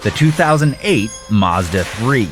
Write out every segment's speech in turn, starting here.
the 2008 Mazda 3.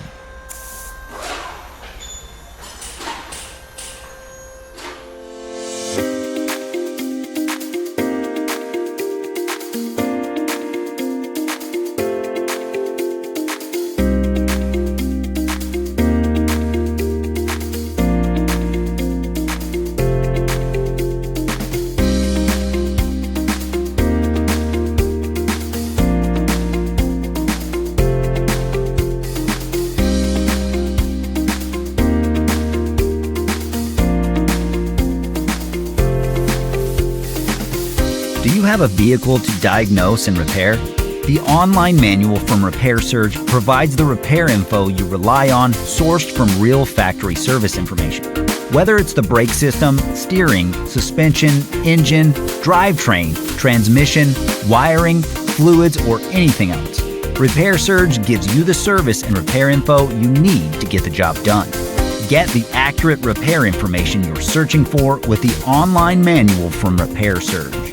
Do you have a vehicle to diagnose and repair? The online manual from Repair Surge provides the repair info you rely on, sourced from real factory service information. Whether it's the brake system, steering, suspension, engine, drivetrain, transmission, wiring, fluids, or anything else, Repair Surge gives you the service and repair info you need to get the job done. Get the accurate repair information you're searching for with the online manual from Repair Surge.